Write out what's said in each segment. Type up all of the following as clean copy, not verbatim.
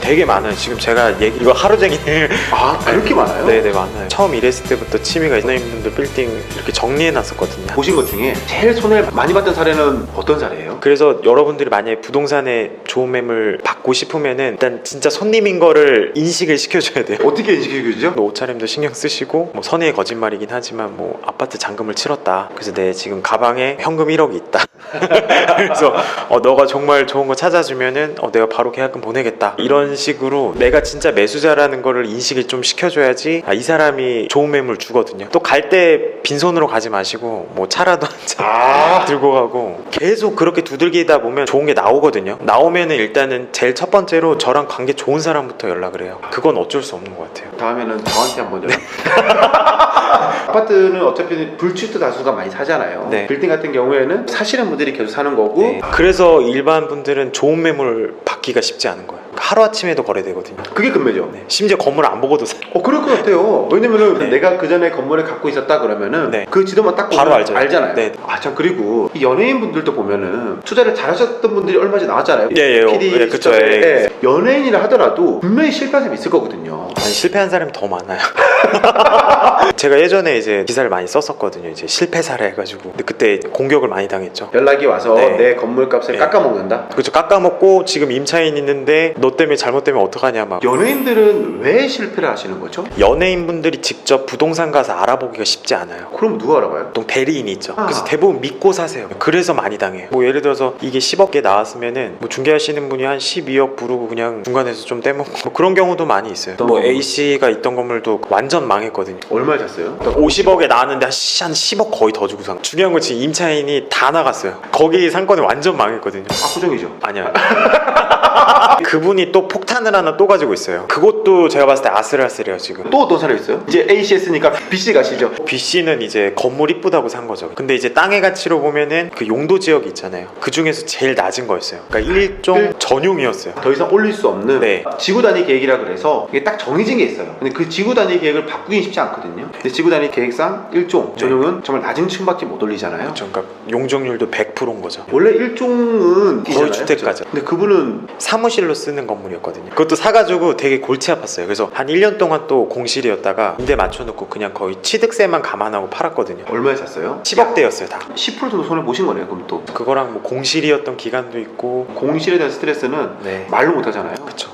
되게 많아요. 지금 제가 이거 하루 종일 아, 그렇게 많아요? 네네, 많아요. 처음 일했을 때부터 취미가 연예인분들 빌딩 이렇게 정리해놨었거든요. 보신 것 중에 제일 손해를 많이 받은 사례는 어떤 사례예요? 그래서 여러분들이 만약에 부동산에 좋은 매물 받고 싶으면은 일단 진짜 손님인 거를 인식을 시켜줘야 돼요. 어떻게 인식해주죠? 뭐 옷차림도 신경 쓰시고, 뭐 선의의 거짓말이긴 하지만 뭐 아파트 잔금을 치렀다, 그래서 내 지금 가방에 현금 1억이 있다 그래서 너가 정말 좋은 거 찾아주면은 내가 바로 계약금 보내겠다, 이런 식으로 내가 진짜 매수자라는 거를 인식을 좀 시켜줘야지 이 사람이 좋은 매물 주거든요. 또 갈 때 빈손으로 가지 마시고 뭐 차라도 한 잔 들고 가고, 계속 그렇게 두들기다 보면 좋은 게 나오거든요. 나오면은 일단은 제일 첫 번째로 저랑 관계 좋은 사람부터 연락을 해요. 그건 어쩔 수 없는 것 같아요. 다음에는 저한테 한번 연락. 아파트는 어차피 불출두 다수가 많이 사잖아요. 네. 빌딩 같은 경우에는 사시는 분들이 계속 사는 거고. 네. 그래서 일반 분들은 좋은 매물 받기가 쉽지 않은 거예요. 하루아침에도 거래되거든요. 그게 금매죠. 네. 심지어 건물 안 보고도 사. 그럴 것 같아요. 왜냐면은 네. 내가 그 전에 건물을 갖고 있었다 그러면은 네. 그 지도만 딱 바로 보면 알잖아요. 네. 아, 참, 그리고 이 연예인 분들도 보면은 투자를 잘하셨던 분들이 얼마 전에 나왔잖아요. 예, PD 예, 그쵸. 시절에. 예. 연예인이라 하더라도 분명히 실패한 사람이 있을 거거든요. 아니, 실패한 사람이 더 많아요. 제가 예전에 이제 기사를 많이 썼었거든요. 이제 실패 사례 해가지고. 근데 그때 공격을 많이 당했죠. 연락이 와서 네. 내 건물값을 네. 깎아먹는다. 그렇죠. 깎아먹고 지금 임차인 있는데 너 때문에 잘못되면 어떡하냐 막. 연예인들은 왜 실패를 하시는 거죠? 연예인분들이 직접 부동산 가서 알아보기가 쉽지 않아요. 그럼 누가 알아봐요? 보통 대리인이 있죠. 아. 그래서 대부분 믿고 사세요. 그래서 많이 당해요. 뭐 예를 들어서 이게 10억에 나왔으면은 뭐 중개하시는 분이 한 12억 부르고 그냥 중간에서 좀 떼먹고 뭐 그런 경우도 많이 있어요. 뭐 A씨가 있던 건물도 완전 망했거든요. 얼마에 샀어요? 50억에 나왔는데 한 10억 거의 더 주고 산. 중요한 건 지금 임차인이 다 나갔어요. 거기 상권이 완전 망했거든요. 압구정이죠. 아니야. 그분이 또 폭탄을 하나 또 가지고 있어요. 그것도 제가 봤을 때 아슬아슬해요 지금. 또 어떤 사람이 있어요? 이제 AC 했으니까 BC 가시죠. B씨는 이제 건물 이쁘다고 산 거죠. 근데 이제 땅의 가치로 보면은 그 용도 지역이 있잖아요. 그 중에서 제일 낮은 거였어요. 그러니까 일종 전용이었어요. 더 이상 올릴 수 없는 네. 지구 단위 계획이라 그래서 이게 딱 정해진 게 있어요. 근데 그 지구 단위 계획을 바꾸긴 쉽지 않거든요. 근데 지구 단위 계획상 일종 전용은 정말 낮은 층밖에 못 올리잖아요. 그렇죠. 그러니까 용적률도 100%인 거죠. 원래 일종은 거의 주택가죠. 근데 그분은 사무실로 쓰는 건물이었거든요. 그것도 사가지고 되게 골치 아팠어요. 그래서 한 1년 동안 또 공실이었다가 임대 맞춰놓고 그냥 거의 취득세만 감안하고 팔았거든요. 얼마에 샀어요? 10억대였어요 다. 10% 정도 손해 보신 거네요. 그럼 또 그거랑 뭐 공실이었던 기간도 있고. 공실에 대한 스트레스는 네. 말로 못 하잖아요. 그쵸.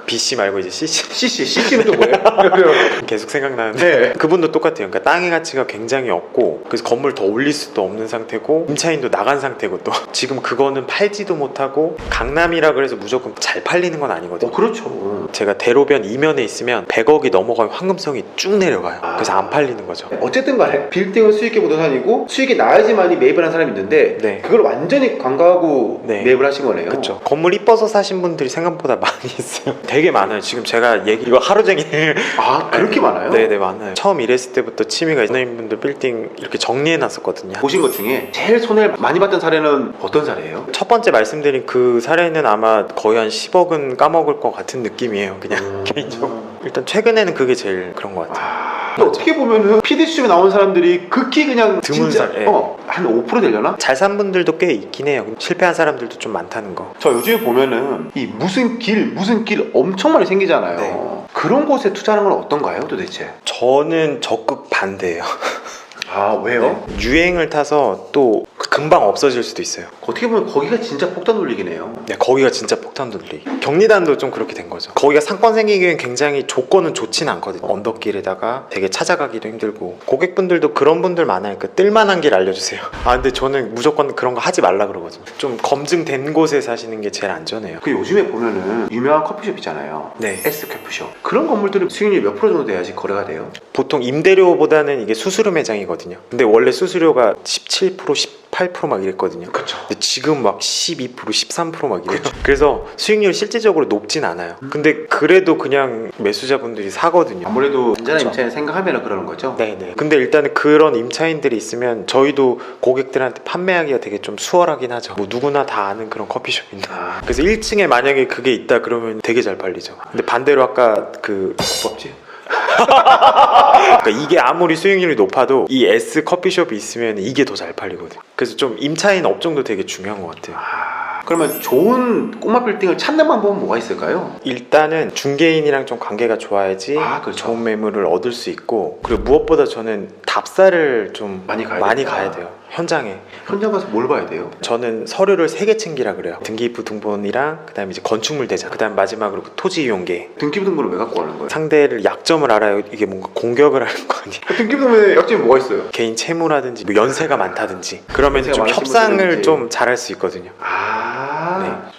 BC 말고 이제 CC CC는 또 뭐예요? 계속 생각나는데 네. 그분도 똑같아요. 그러니까 땅의 가치가 굉장히 없고, 그래서 건물 더 올릴 수도 없는 상태고 임차인도 나간 상태고, 또 지금 그거는 팔지도 못하고, 강남이라 그래서 무조건 잘 팔리는 건 아니거든요. 그렇죠. 제가 대로변 이면에 있으면 100억이 넘어가면 황금성이 쭉 내려가요. 그래서 안 팔리는 거죠. 어쨌든 간에 빌딩은 수익의 부동산이고 수익이 나야지만이 매입을 한 사람이 있는데 네. 그걸 완전히 관광하고 네. 매입을 하신 거네요. 그렇죠. 건물 이뻐서 사신 분들이 생각보다 많이 있어요. 되게 많아요. 지금 제가 이거 하루 종일 아, 그렇게 많아요? 네네, 많아요. 처음 일했을 때부터 취미가 연예인분들 빌딩 이렇게 정리해놨었거든요. 보신 것 중에 제일 손해를 많이 받은 사례는 어떤 사례예요? 첫 번째 말씀드린 그 사례는 아마 거의 한 10억은 까먹을 것 같은 느낌이에요. 그냥 개인적으로. 일단 최근에는 그게 제일 그런 것 같아요. 근데 어떻게 보면은 PD수첩에 나온 사람들이 극히 그냥 드문 진짜 사례. 한 5% 되려나? 잘 산 분들도 꽤 있긴 해요. 실패한 사람들도 좀 많다는 거. 저 요즘에 보면은 이 무슨 길 엄청 많이 생기잖아요. 네. 그런 곳에 투자하는 건 어떤가요, 도대체? 저는 적극 반대예요. 아, 왜요? 유행을 타서 또 금방 없어질 수도 있어요. 어떻게 보면 거기가 진짜 폭탄 돌리기네요. 네, 거기가 진짜 폭탄 돌리. 경리단도 좀 그렇게 된 거죠. 거기가 상권 생기기엔 굉장히 조건은 좋진 않거든요. 언덕길에다가 되게 찾아가기도 힘들고. 고객분들도 그런 분들 많아요. 그 뜰만한 길 알려주세요. 아, 근데 저는 무조건 그런 거 하지 말라 그러거든요. 좀 검증된 곳에 사시는 게 제일 안전해요. 그 요즘에 보면은 유명한 커피숍 있잖아요. 네. S 커피숍. 그런 건물들은 수익률이 몇 프로 정도 돼야지 거래가 돼요? 보통 임대료보다는 이게 수수료 매장이거든요. 근데 원래 수수료가 17%, 18% 막 이랬거든요. 그렇죠. 근데 지금 막 12%, 13% 막 이래요. 그래서 수익률이 실질적으로 높진 않아요. 근데 그래도 그냥 매수자분들이 사거든요. 아무래도 안전한 그쵸. 임차인 생각하면 그러는 거죠. 네네. 근데 일단은 그런 임차인들이 있으면 저희도 고객들한테 판매하기가 되게 좀 수월하긴 하죠. 뭐 누구나 다 아는 그런 커피숍인데. 그래서 1층에 만약에 그게 있다 그러면 되게 잘 팔리죠. 근데 반대로 아까 그 국밥집. 그러니까 이게 아무리 수익률이 높아도 이 S 커피숍이 있으면 이게 더 잘 팔리거든요. 그래서 좀 임차인 업종도 되게 중요한 것 같아요. 그러면 좋은 꼬마 빌딩을 찾는 방법은 뭐가 있을까요? 일단은 중개인이랑 좀 관계가 좋아야지 아, 그렇죠. 좋은 매물을 얻을 수 있고, 그리고 무엇보다 저는 답사를 좀 많이 가야 많이 된다. 가야 돼요. 현장에. 현장 가서 뭘 봐야 돼요? 저는 서류를 3개 챙기라 그래요. 등기부 등본이랑 그다음에 이제 건축물 대장, 그다음 마지막으로 토지 이용계. 등기부 등본을 왜 갖고 가는 거예요? 상대를 약점을 알아요. 이게 뭔가 공격을 하는 거 아니에요. 등기부 등본에 약점이 뭐가 있어요? 개인 채무라든지 뭐 연세가 많다든지 그러면 연세가 좀 많으신 협상을 분들은 이제- 좀 잘할 수 있거든요.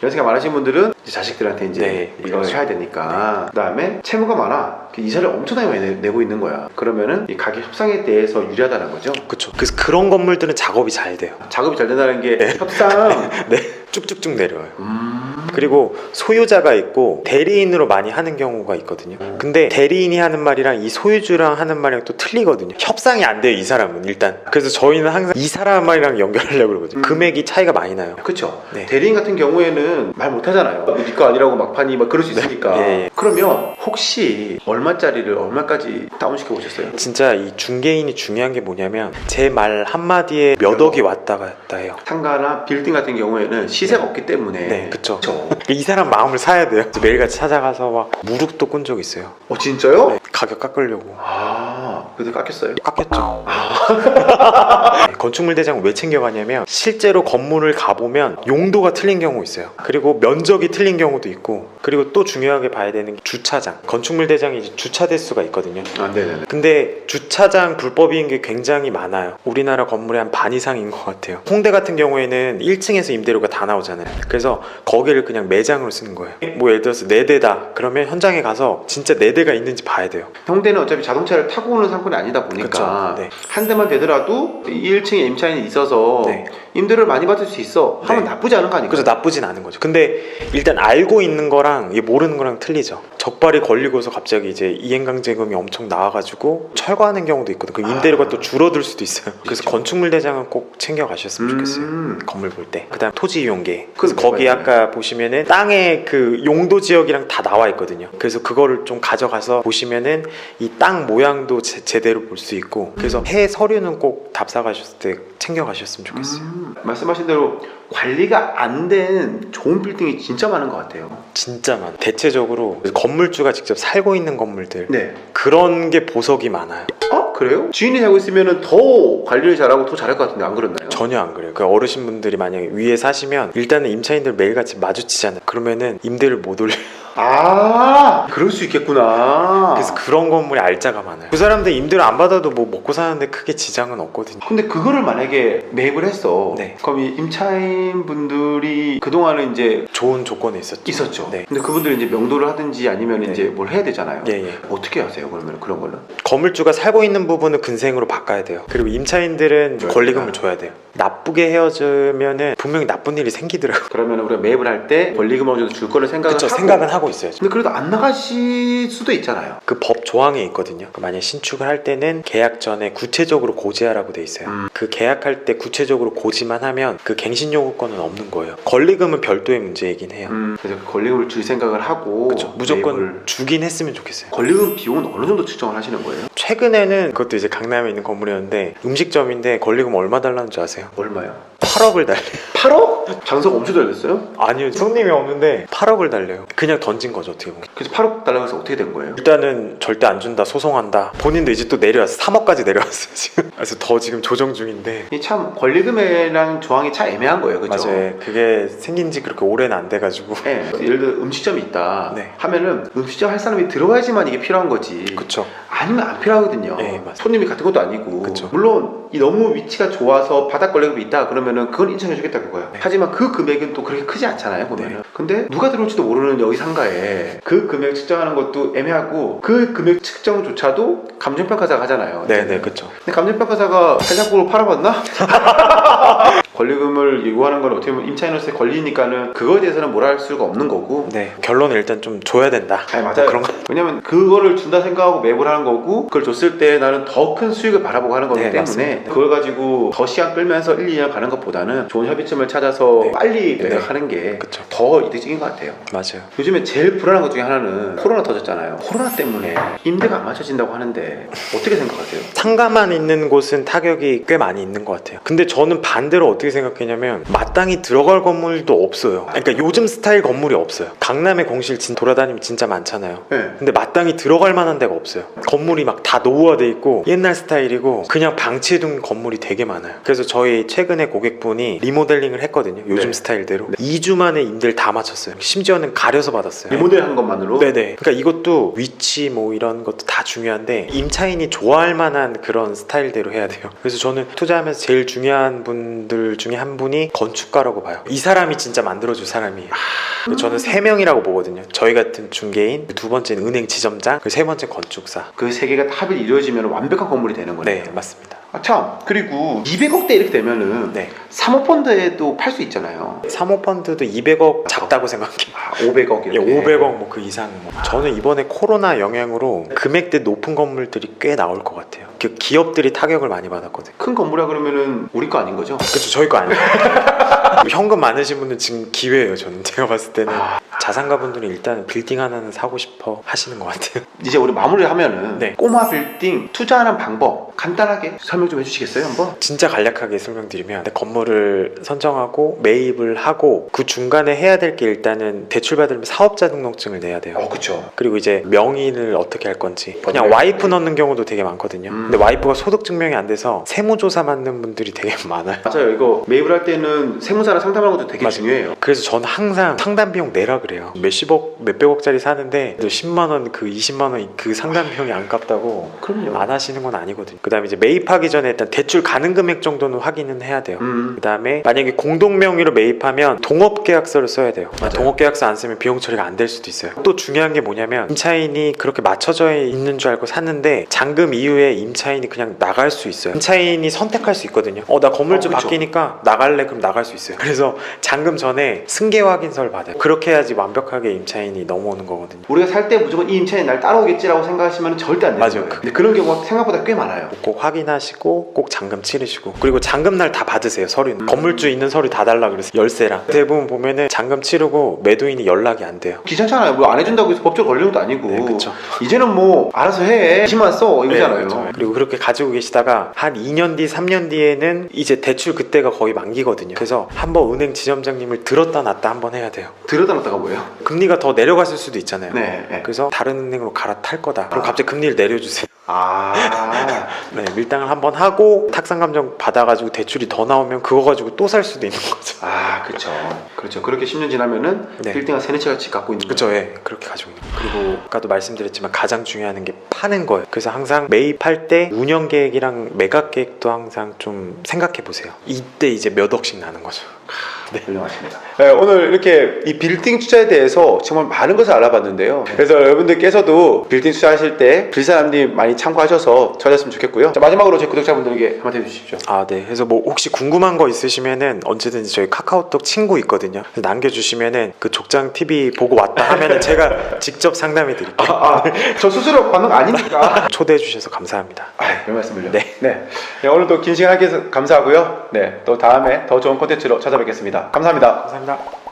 연세가 많으신 분들은 이제 자식들한테 이제 네, 이걸 그렇죠. 해야 되니까. 그다음에 채무가 많아. 이자를 엄청나게 많이 내고 있는 거야. 그러면은 이 가격 협상에 대해서 유리하다는 거죠. 그렇죠. 그래서 그런 건물들은 작업이 잘 돼요. 작업이 잘 된다는 게 협상. 네, 쭉쭉쭉 내려와요. 그리고 소유자가 있고 대리인으로 많이 하는 경우가 있거든요. 근데 대리인이 하는 말이랑 이 소유주랑 하는 말이랑 또 틀리거든요. 협상이 안 돼요, 이 사람은 일단. 그래서 저희는 항상 이 사람 말이랑 연결하려고 그러거든요. 금액이 차이가 많이 나요. 그렇죠. 네. 대리인 같은 경우에는 말 못하잖아요. 네거 아니라고 막판이 막 그럴 수 있으니까. 예, 예. 그러면 혹시 얼마짜리를 얼마까지 다운시켜 보셨어요? 진짜 이 중개인이 중요한 게 뭐냐면 제 말 한마디에 몇 억이 왔다 갔다 해요. 상가나 빌딩 같은 경우에는 시세가 없기 때문에. 네, 그쵸. 그쵸. 이 사람 마음을 사야 돼요. 그래서 매일같이 찾아가서 막 무릎도 꾼 적 있어요. 진짜요? 네, 가격 깎으려고. 그래도 깎였어요? 깎였죠. 건축물 대장은 왜 챙겨가냐면 실제로 건물을 가보면 용도가 틀린 경우 있어요. 그리고 면적이 틀린 경우도 있고, 그리고 또 중요하게 봐야 되는 게 주차장. 건축물 대장이 이제 주차 대수가 있거든요. 네네네. 근데 주차장 불법인 게 굉장히 많아요. 우리나라 건물의 한 반 이상인 것 같아요. 홍대 같은 경우에는 1층에서 임대료가 다 나오잖아요. 그래서 거기를 그냥 매장으로 쓰는 거예요. 뭐 예를 들어서 4대다 그러면 현장에 가서 진짜 4대가 있는지 봐야 돼요. 홍대는 어차피 자동차를 타고 오는 상권이 아니다 보니까 그쵸. 네. 한 대만 되더라도 1층에 임차인이 있어서 네. 임대료를 많이 받을 수 있어 하면 네. 나쁘지 않은 거 아닐까요? 그래서 나쁘진 않은 거죠. 근데 일단 알고 있는 거랑 이게 모르는 거랑 틀리죠. 적발이 걸리고서 갑자기 이제 이행강제금이 엄청 나와가지고 철거하는 경우도 있거든. 그 임대료가 또 줄어들 수도 있어요. 그래서 그렇죠. 건축물 대장은 꼭 챙겨가셨으면 좋겠어요. 건물 볼 때. 그다음 토지 이용계. 그래서 그건 거기 뭐가 아까 보시면은 땅의 그 용도 지역이랑 다 나와 있거든요. 그래서 그거를 좀 가져가서 보시면은 이 땅 모양도 제대로 볼 수 있고. 그래서 해 서류는 꼭 답사 가셨을 때 챙겨가셨으면 좋겠어요. 말씀하신 대로 관리가 안 된 좋은 빌딩이 진짜 많은 것 같아요. 진짜 많아. 대체적으로 건물주가 직접 살고 있는 건물들 네. 그런 게 보석이 많아요. 그래요? 주인이 살고 있으면 더 관리를 잘하고 더 잘할 것 같은데 안 그렇나요? 전혀 안 그래요. 그 어르신분들이 만약에 위에 사시면 일단은 임차인들 매일같이 마주치잖아요. 그러면은 임대를 못 올려요. 그럴 수 있겠구나. 그래서 그런 건물이 알짜가 많아요. 그 사람들 임대를 안 받아도 뭐 먹고 사는데 크게 지장은 없거든요. 근데 그거를 만약에 매입을 했어. 네. 그럼 이 임차인 분들이 그동안은 이제 좋은 조건에 있었죠. 있었죠. 네. 근데 그분들이 이제 명도를 하든지 아니면 네. 이제 뭘 해야 되잖아요. 예, 예. 어떻게 하세요? 그러면 그런 거는? 건물주가 살고 있는 부분은 근생으로 바꿔야 돼요. 그리고 임차인들은 줘야 권리금을 된다. 줘야 돼요. 나쁘게 헤어지면은 분명히 나쁜 일이 생기더라고요. 그러면 우리가 매입을 할 때 권리금 어느 정도 줄 거를 생각을 그쵸, 하고. 생각은 하고 있어야죠. 근데 그래도 안 나가실 수도 있잖아요. 그 법 조항에 있거든요. 만약 신축을 할 때는 계약 전에 구체적으로 고지하라고 돼 있어요. 그 계약할 때 구체적으로 고지만 하면 그 갱신 요구권은 없는 거예요. 권리금은 별도의 문제이긴 해요. 그래서 그 권리금을 줄 생각을 하고 그쵸. 무조건 매입을. 주긴 했으면 좋겠어요. 권리금 비용은 어느 정도 측정을 하시는 거예요? 최근에는 그것도 이제 강남에 있는 건물이었는데 음식점인데 권리금 얼마 달라는 줄 아세요? 얼마요? 8억을 달래요. 8억? 장사가 엄청 잘 됐어요? 아니요, 손님이 없는데 8억을 달래요. 그냥 던진 거죠, 어떻게 보면. 그래서 8억 달라고 해서 어떻게 된 거예요? 일단은 절대 안 준다, 소송한다. 본인도 이제 또 내려왔어. 3억까지 내려왔어요, 지금. 그래서 더 지금 조정 중인데. 이 참 권리금이랑 조항이 참 애매한 거예요, 그죠? 맞아요. 그게 생긴 지 그렇게 오래는 안 돼가지고. 네, 예를 들어 음식점이 있다 네. 하면은 음식점 할 사람이 들어와야지만 이게 필요한 거지. 그쵸. 아니면 안 필요하거든요. 네, 맞아요. 손님이 같은 것도 아니고. 그쵸. 물론 이 너무 위치가 좋아서 바닥 권리금이 있다 그러면은 그건 인정해주겠다 그거야. 네. 하지만 그 금액은 또 그렇게 크지 않잖아요, 보면은. 근데 누가 들어올지도 모르는 여기 상가에 그 금액 측정하는 것도 애매하고 그 금액 측정조차도 감정평가사가 하잖아요. 네네, 그쵸. 근데 감정평가사가 해상국으로 팔아봤나? 권리금을 요구하는 건 어떻게 보면 임차인으로서의 권리니까는 그거에 대해서는 뭐라 할 수가 없는 거고. 네, 결론은 일단 좀 줘야 된다. 아니 맞아요. 뭐 그런 거. 왜냐면 그거를 준다 생각하고 매입을 하는 거고 그걸 줬을 때 나는 더 큰 수익을 바라보고 하는 거기 네, 때문에 맞습니다. 그걸 가지고 더 시간 끌면서 1, 2년 가는 것보다는 좋은 협의점을 찾아서 네. 빨리 네. 매각하는 게 그쵸. 더 이득적인 것 같아요. 맞아요. 요즘에 제일 불안한 것 중에 하나는 코로나 터졌잖아요. 코로나 때문에 임대가 안 맞춰진다고 하는데 어떻게 생각하세요? 상가만 있는 곳은 타격이 꽤 많이 있는 것 같아요. 근데 저는 반대로 어떻게 어떻게 생각했냐면 마땅히 들어갈 건물도 없어요. 그러니까 요즘 스타일 건물이 없어요. 강남에 공실 돌아다니면 진짜 많잖아요. 네. 근데 마땅히 들어갈 만한 데가 없어요. 건물이 막 다 노후화돼 있고 옛날 스타일이고 그냥 방치해둔 건물이 되게 많아요. 그래서 저희 최근에 고객분이 리모델링을 했거든요. 요즘 네. 스타일대로. 2주 만에 임대를 다 마쳤어요. 심지어는 가려서 받았어요. 리모델한 것만으로? 네네. 그러니까 이것도 위치 뭐 이런 것도 다 중요한데 임차인이 좋아할 만한 그런 스타일대로 해야 돼요. 그래서 저는 투자하면서 제일 중요한 분들 중에 한 분이 건축가라고 봐요. 이 사람이 진짜 만들어줄 사람이에요. 저는 3명이라고 보거든요. 저희 같은 중개인, 두 번째는 은행 지점장, 그 세 번째 건축사. 그 세 개가 합이 이루어지면 완벽한 건물이 되는 거네요. 네, 맞습니다. 아, 참. 그리고 200억대 이렇게 되면은 네. 사모펀드에도 팔 수 있잖아요. 사모펀드도 200억 작다고 생각해요. 아, 500억 예, 이렇게. 500억 뭐 그 이상 뭐. 저는 이번에 코로나 영향으로 금액대 높은 건물들이 꽤 나올 것 같아요. 그 기업들이 타격을 많이 받았거든요. 큰 건물이라 그러면은 우리 거 아닌 거죠? 그렇죠. 저희 거 아니에요. 현금 많으신 분은 지금 기회예요. 저는 제가 봤을 때는 자산가 분들은 일단 빌딩 하나는 사고 싶어 하시는 것 같아요. 이제 우리 마무리를 하면은 네. 꼬마 빌딩 투자하는 방법 간단하게 설명 좀 해주시겠어요 한번? 진짜 간략하게 설명드리면 건물을 선정하고 매입을 하고 그 중간에 해야 될 게 일단은 대출 받으려면 사업자 등록증을 내야 돼요. 그쵸. 그리고 이제 명의를 어떻게 할 건지 그냥 번호를 와이프 넣는 경우도 되게 많거든요. 근데 와이프가 소득 증명이 안 돼서 세무조사 맞는 분들이 되게 많아요. 맞아요. 이거 매입을 할 때는 세무사랑 상담하는 것도 되게 맞아요. 중요해요. 그래서 저는 항상 상담 비용 내라 그래요. 몇십억, 몇백억짜리 사는데 10만 원, 그 20만 원 그 상담 비용이 안 깝다고 그럼요. 안 하시는 건 아니거든요. 그 다음에 이제 매입하기 전에 일단 대출 가능 금액 정도는 확인은 해야 돼요. 그 다음에 만약에 공동 명의로 매입하면 동업계약서를 써야 돼요. 맞아요. 동업계약서 안 쓰면 비용 처리가 안 될 수도 있어요. 또 중요한 게 뭐냐면 임차인이 그렇게 맞춰져 있는 줄 알고 샀는데 잔금 이후에 임차인이 그냥 나갈 수 있어요. 임차인이 선택할 수 있거든요. 나 건물주 그쵸. 바뀌니까 나갈래? 그럼 나갈 수 있어요. 그래서 잔금 전에 승계 확인서를 받아요. 그렇게 해야지 완벽하게 임차인이 넘어오는 거거든요. 우리가 살 때 무조건 이 임차인 날 따라오겠지라고 생각하시면 절대 안 되는 맞아요. 거예요. 근데 그런 경우가 생각보다 꽤 많아요. 꼭 확인하시고 꼭 잔금 치르시고 그리고 잔금날 다 받으세요. 서류는 건물주 있는 서류 다 달라 그래서 열쇠랑 대부분 보면은 잔금 치르고 매도인이 연락이 안 돼요. 귀찮잖아요. 뭐 안 해준다고 해서 법적 걸리는 것도 아니고. 네, 그쵸. 이제는 뭐 알아서 해. 20만 써 이거잖아요. 네, 그렇죠. 그리고 그렇게 가지고 계시다가 한 2년 뒤 3년 뒤에는 이제 대출 그때가 거의 만기거든요. 그래서 한번 은행 지점장님을 들었다 놨다 한번 해야 돼요. 들여다 놨다가 뭐예요? 금리가 더 내려갔을 수도 있잖아요. 네. 그래서 다른 은행으로 갈아탈 거다. 그럼 갑자기 금리를 내려주세요. 네, 밀당을 한번 하고 탁상감정 받아가지고 대출이 더 나오면 그거 가지고 또 살 수도 있는 거죠. 그렇죠. 그렇죠. 그렇게 10년 지나면은 네. 빌딩 한 3-4채 갖고 있는 그쵸, 예, 그렇게 가지고 있는 거예요. 그리고 아까도 말씀드렸지만 가장 중요한 게 파는 거예요. 그래서 항상 매입할 때 운영 계획이랑 매각 계획도 항상 좀 생각해 보세요. 이때 이제 몇 억씩 나는 거죠. 네, 훌륭하십니다. 네, 오늘 이렇게 이 빌딩 투자에 대해서 정말 많은 것을 알아봤는데요. 그래서 여러분들께서도 빌딩 투자하실 때 빌사람님 많이 참고하셔서 찾았으면 좋겠고요. 자, 마지막으로 제 구독자분들에게 한마디 해주십시오. 네. 그래서 뭐 혹시 궁금한 거 있으시면은 언제든지 저희 카카오톡 친구 있거든요. 그래서 남겨주시면은 그 족장 TV 보고 왔다 하면은 제가 직접 상담해 드릴게요. 저 스스로 받는 거 아니니까. 초대해 주셔서 감사합니다. 별 말씀을요. 네. 네, 오늘도 긴 시간 해주셔서 감사하고요. 네, 또 다음에 더 좋은 콘텐츠로 찾아뵙겠습니다. 감사합니다. 감사합니다.